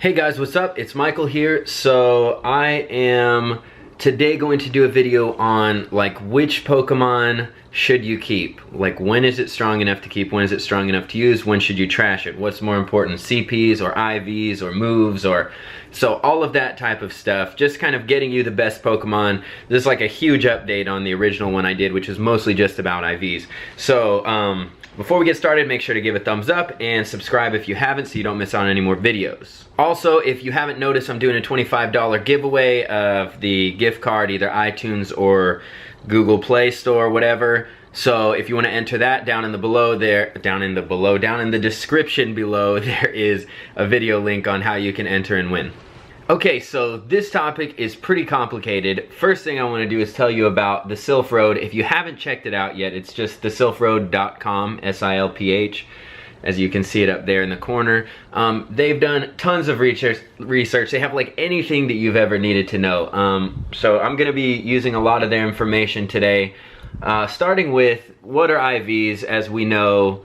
Hey guys, what's up? It's Michael here. So I am today going to do a video on like which Pokemon should you keep? Like when is it strong enough to keep? When is it strong enough to use? When should you trash it? What's more important, CPs or IVs or moves or so all of that type of stuff. Just kind of getting you the best Pokemon. This is like a huge update on the original one I did, which is mostly just about IVs. So before we get started, make sure to give a thumbs up and subscribe if you haven't so you don't miss out on any more videos. Also, if you haven't noticed, I'm doing a $25 giveaway of the gift card, either iTunes or Google Play Store, whatever. So if you want to enter that, down in the description below, there is a video link on how you can enter and win. Okay, so this topic is pretty complicated. First thing I want to do is tell you about the Silph Road. If you haven't checked it out yet, it's just thesilphroad.com, S-I-L-P-H, as you can see it up there in the corner. They've done tons of research. They have like anything that you've ever needed to know. So I'm going to be using a lot of their information today, starting with what are IVs. As we know,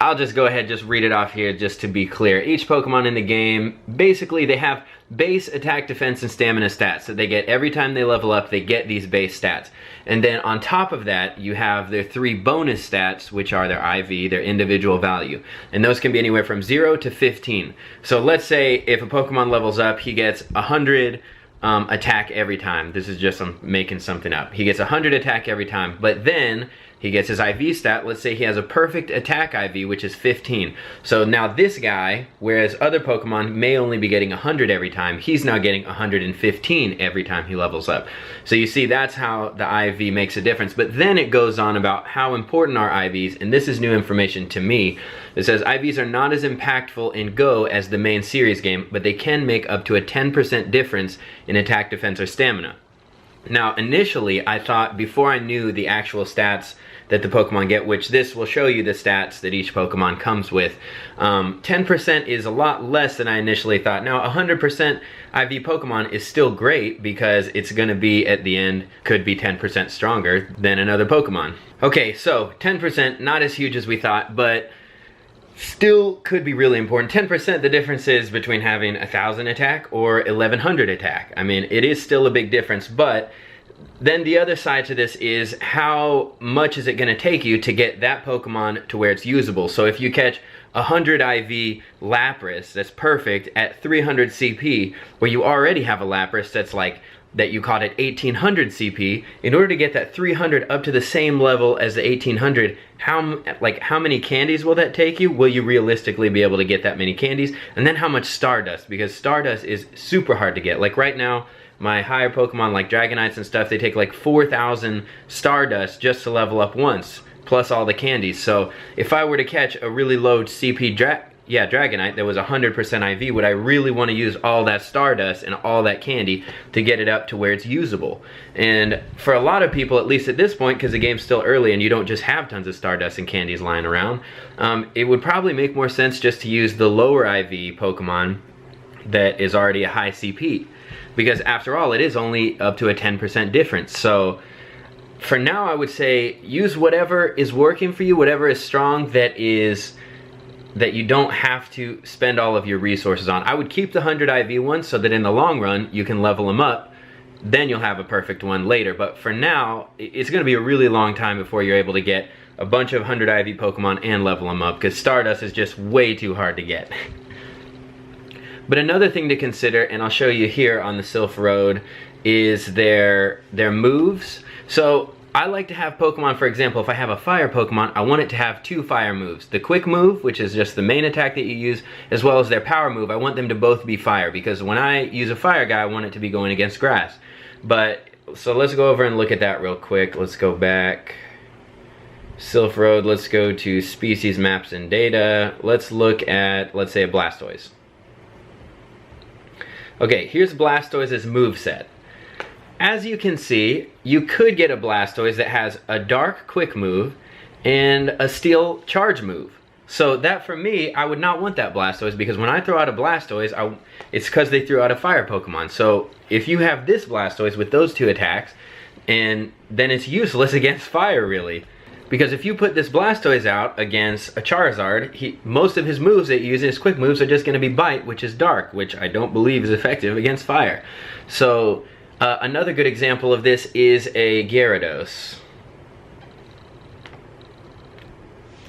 I'll just go ahead, just read it off here just to be clear. Each Pokemon in the game, basically they have base attack, defense, and stamina stats that they get every time they level up. They get these base stats. And then on top of that, you have their 3 bonus stats, which are their IV, their individual value. And those can be anywhere from 0 to 15. So let's say if a Pokemon levels up, he gets 100 attack every time. This is just making something up. He gets 100 attack every time, but then he gets his IV stat. Let's say he has a perfect attack IV, which is 15. So now this guy, whereas other Pokemon may only be getting 100 every time, he's now getting 115 every time he levels up. So you see, that's how the IV makes a difference. But then it goes on about how important are IVs, and this is new information to me. It says IVs are not as impactful in Go as the main series game, but they can make up to a 10% difference in attack, defense, or stamina. Now, initially, I thought, before I knew the actual stats that the Pokemon get, which this will show you the stats that each Pokemon comes with, 10% is a lot less than I initially thought. Now, 100% IV Pokemon is still great because it's going to be, at the end, could be 10% stronger than another Pokemon. Okay, so 10%, not as huge as we thought, but still could be really important. 10%, the difference is between having 1,000 attack or 1,100 attack. I mean, it is still a big difference, but then the other side to this is how much is it going to take you to get that Pokemon to where it's usable. So if you catch 100 IV Lapras, that's perfect, at 300 CP, where you already have a Lapras that's like, that you caught at 1800 CP, in order to get that 300 up to the same level as the 1800, how many candies will that take you? Will you realistically be able to get that many candies? And then how much Stardust, because Stardust is super hard to get. Like right now, my higher Pokemon like Dragonites and stuff, they take like 4,000 Stardust just to level up once, plus all the candies. So if I were to catch a really low CP Dragonite that was 100% IV, would I really want to use all that Stardust and all that candy to get it up to where it's usable? And for a lot of people, at least at this point, because the game's still early and you don't just have tons of Stardust and candies lying around, it would probably make more sense just to use the lower IV Pokemon that is already a high CP. Because after all, it is only up to a 10% difference. So for now, I would say use whatever is working for you, whatever is strong that you don't have to spend all of your resources on. I would keep the 100 IV one so that in the long run, you can level them up. Then you'll have a perfect one later. But for now, it's going to be a really long time before you're able to get a bunch of 100 IV Pokemon and level them up, because Stardust is just way too hard to get. But another thing to consider, and I'll show you here on the Silph Road, is their moves. So I like to have Pokemon, for example, if I have a fire Pokemon, I want it to have 2 fire moves. The quick move, which is just the main attack that you use, as well as their power move. I want them to both be fire, because when I use a fire guy, I want it to be going against grass. But, so let's go over and look at that real quick. Let's go back. Silph Road, let's go to species, maps, and data. Let's look at, let's say, a Blastoise. Okay, here's Blastoise's moveset. As you can see, you could get a Blastoise that has a dark quick move and a steel charge move. So that, for me, I would not want that Blastoise, because when I throw out a Blastoise, it's because they threw out a fire Pokemon. So if you have this Blastoise with those 2 attacks, and then it's useless against fire, really. Because if you put this Blastoise out against a Charizard, most of his moves that he uses, his quick moves, are just going to be Bite, which is Dark, which I don't believe is effective against Fire. So another good example of this is a Gyarados.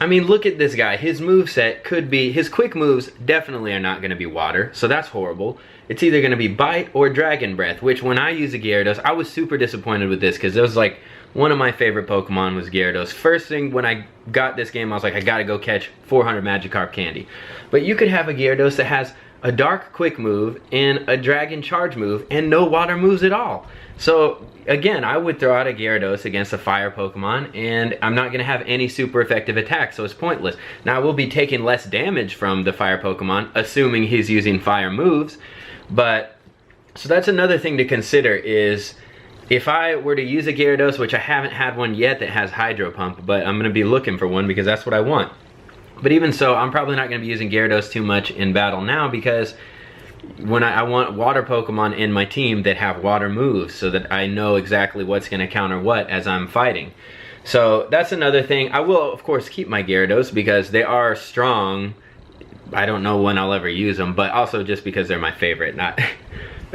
I mean, look at this guy. His moveset could be, his quick moves definitely are not going to be Water, so that's horrible. It's either going to be Bite or Dragon Breath, which when I use a Gyarados, I was super disappointed with this because it was like one of my favorite Pokemon was Gyarados. First thing when I got this game, I was like, I gotta go catch 400 Magikarp candy. But you could have a Gyarados that has a Dark quick move and a Dragon charge move and no Water moves at all. So again, I would throw out a Gyarados against a Fire Pokemon and I'm not gonna have any super effective attack, so it's pointless. Now I will be taking less damage from the Fire Pokemon, assuming he's using Fire moves, but so that's another thing to consider is if I were to use a Gyarados, which I haven't had one yet that has Hydro Pump, but I'm gonna be looking for one because that's what I want. But even so, I'm probably not gonna be using Gyarados too much in battle now because when I want Water Pokemon in my team that have Water moves so that I know exactly what's gonna counter what as I'm fighting. So that's another thing. I will, of course, keep my Gyarados because they are strong. I don't know when I'll ever use them, but also just because they're my favorite, not...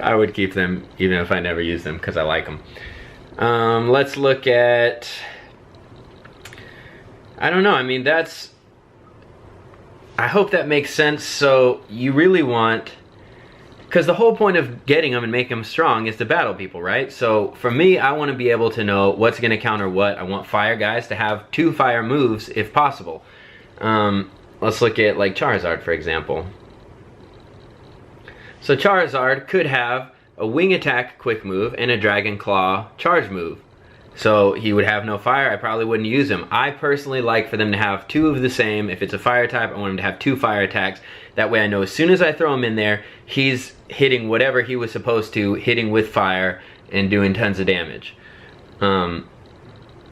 I would keep them even if I never use them because I like them. Let's look at... I don't know, I mean that's... I hope that makes sense. So you really want... Because the whole point of getting them and making them strong is to battle people, right? So for me, I want to be able to know what's going to counter what. I want Fire guys to have 2 Fire moves if possible. Let's look at like Charizard, for example. So Charizard could have a Wing Attack quick move and a Dragon Claw charge move. So he would have no Fire, I probably wouldn't use him. I personally like for them to have 2 of the same. If it's a Fire type, I want him to have 2 Fire attacks. That way I know as soon as I throw him in there, he's hitting whatever he was supposed to, hitting with Fire and doing tons of damage.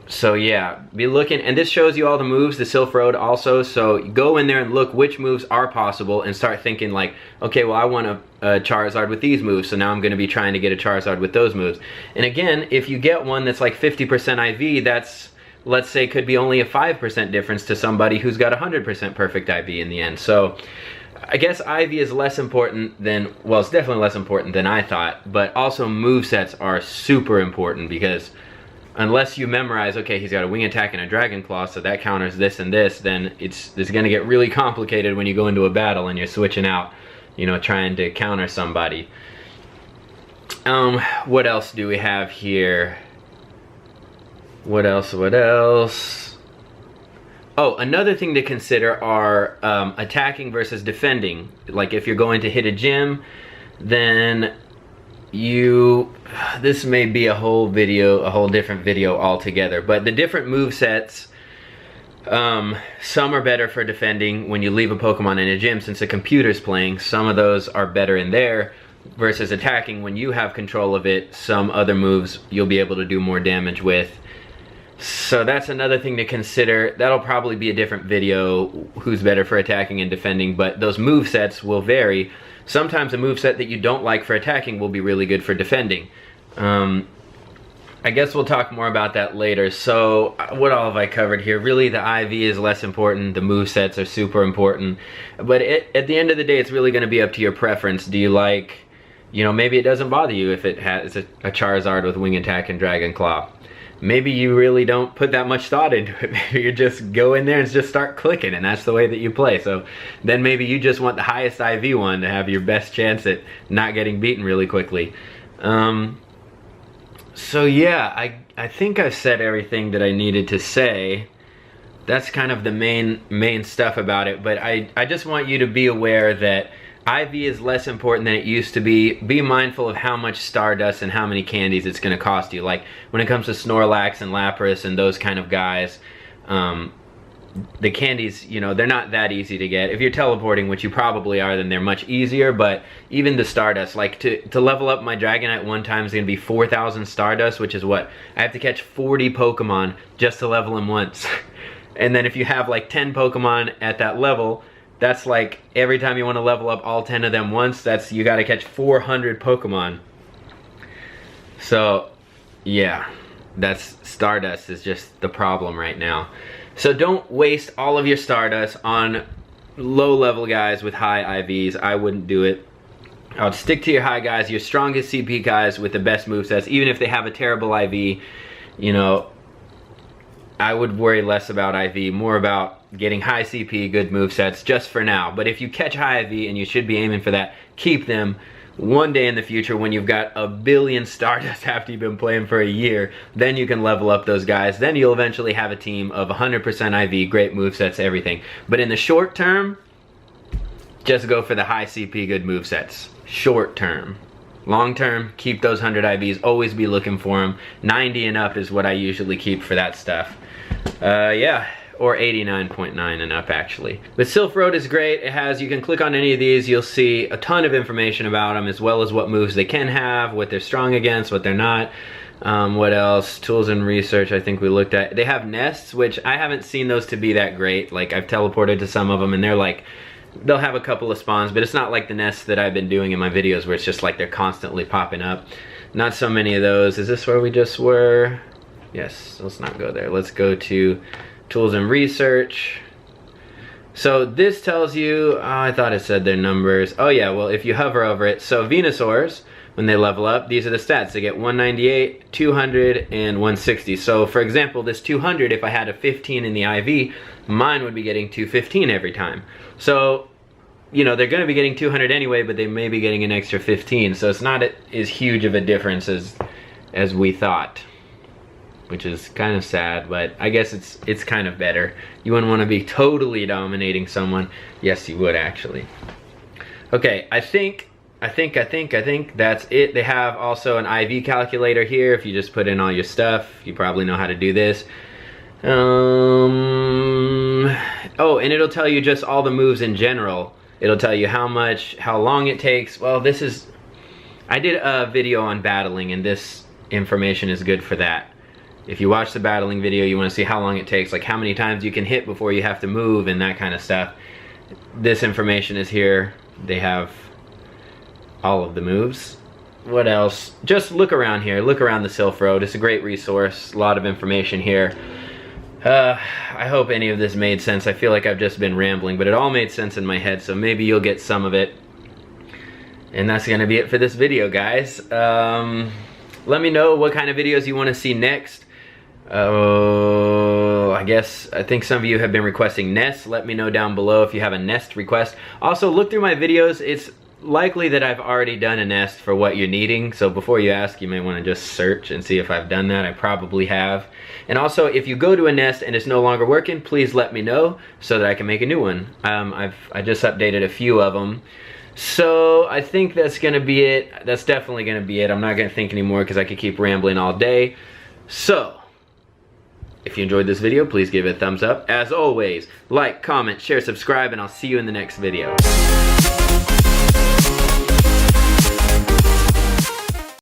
So yeah, be looking, and this shows you all the moves, the Silph Road also, so go in there and look which moves are possible and start thinking like, okay, well I want a Charizard with these moves, so now I'm going to be trying to get a Charizard with those moves. And again, if you get one that's like 50% IV, that's, let's say, could be only a 5% difference to somebody who's got 100% perfect IV in the end. So I guess IV is less important than, well, it's definitely less important than I thought, but also movesets are super important because unless you memorize, okay, he's got a Wing Attack and a Dragon Claw, so that counters this and this, then it's going to get really complicated when you go into a battle and you're switching out, you know, trying to counter somebody. What else do we have here? What else? Oh, another thing to consider are attacking versus defending. Like if you're going to hit a gym, then this may be a whole different video altogether, but the different move sets, some are better for defending when you leave a Pokemon in a gym since the computer's playing. Some of those are better in there versus attacking when you have control of it. Some other moves you'll be able to do more damage with. So that's another thing to consider. That'll probably be a different video, who's better for attacking and defending, but those move sets will vary. Sometimes a moveset that you don't like for attacking will be really good for defending. I guess we'll talk more about that later. So what all have I covered here? Really, the IV is less important. The movesets are super important. But at the end of the day, it's really going to be up to your preference. Do you like, you know, maybe it doesn't bother you if it has a Charizard with Wing Attack and Dragon Claw. Maybe you really don't put that much thought into it. Maybe you just go in there and just start clicking and that's the way that you play. So then maybe you just want the highest IV one to have your best chance at not getting beaten really quickly. So yeah, I think I've said everything that I needed to say. That's kind of the main stuff about it, but I just want you to be aware that IV is less important than it used to be. Be mindful of how much Stardust and how many candies it's going to cost you. Like when it comes to Snorlax and Lapras and those kind of guys, the candies, you know, they're not that easy to get. If you're teleporting, which you probably are, then they're much easier, but even the Stardust, like to level up my Dragonite one time is going to be 4,000 Stardust, which is what? I have to catch 40 Pokemon just to level them once. And then if you have like 10 Pokemon at that level, that's like every time you want to level up all 10 of them once, you got to catch 400 Pokemon. So, yeah. That's Stardust is just the problem right now. So don't waste all of your Stardust on low level guys with high IVs. I wouldn't do it. I would stick to your high guys, your strongest CP guys with the best movesets, even if they have a terrible IV. You know, I would worry less about IV, more about getting high CP, good movesets just for now. But if you catch high IV, and you should be aiming for that, keep them. One day in the future when you've got a billion Stardust after you've been playing for a year, then you can level up those guys. Then you'll eventually have a team of 100% IV, great movesets, everything. But in the short term, just go for the high CP, good movesets. Short term. Long term, keep those 100 IVs, always be looking for them. 90 and up is what I usually keep for that stuff. Yeah. Or 89.9 and up actually. But Silph Road is great. It has, you can click on any of these, you'll see a ton of information about them, as well as what moves they can have, what they're strong against, what they're not. What else? Tools and research, I think we looked at. They have nests, which I haven't seen those to be that great. Like, I've teleported to some of them and they're like, they'll have a couple of spawns, but it's not like the nests that I've been doing in my videos where it's just like they're constantly popping up. Not so many of those. Is this where we just were? Yes, let's not go there. Let's go to Tools and research. So this tells you, oh, I thought it said their numbers. Oh yeah, well if you hover over it, so Venusaurs, when they level up, these are the stats. They get 198, 200, and 160. So for example, this 200, if I had a 15 in the IV, mine would be getting 215 every time. So, you know, they're gonna be getting 200 anyway, but they may be getting an extra 15. So it's not as huge of a difference as we thought, which is kind of sad, but I guess it's kind of better. You wouldn't want to be totally dominating someone. Yes, you would actually. Okay, I think that's it. They have also an IV calculator here. If you just put in all your stuff, you probably know how to do this. Oh, and it'll tell you just all the moves in general. It'll tell you how long it takes. Well, I did a video on battling, and this information is good for that. If you watch the battling video, you want to see how long it takes, like how many times you can hit before you have to move and that kind of stuff. This information is here. They have all of the moves. What else? Just look around here. Look around the Silph Road. It's a great resource. A lot of information here. I hope any of this made sense. I feel like I've just been rambling, but it all made sense in my head, so maybe you'll get some of it. And that's gonna be it for this video, guys. Let me know what kind of videos you want to see next. I think some of you have been requesting nests. Let me know down below if you have a nest request. Also, look through my videos. It's likely that I've already done a nest for what you're needing. So before you ask, you may want to just search and see if I've done that. I probably have. And also, if you go to a nest and it's no longer working, please let me know so that I can make a new one. I just updated a few of them. So I think that's gonna be it. That's definitely gonna be it. I'm not gonna think anymore because I could keep rambling all day. So, if you enjoyed this video, please give it a thumbs up. As always, like, comment, share, subscribe, and I'll see you in the next video.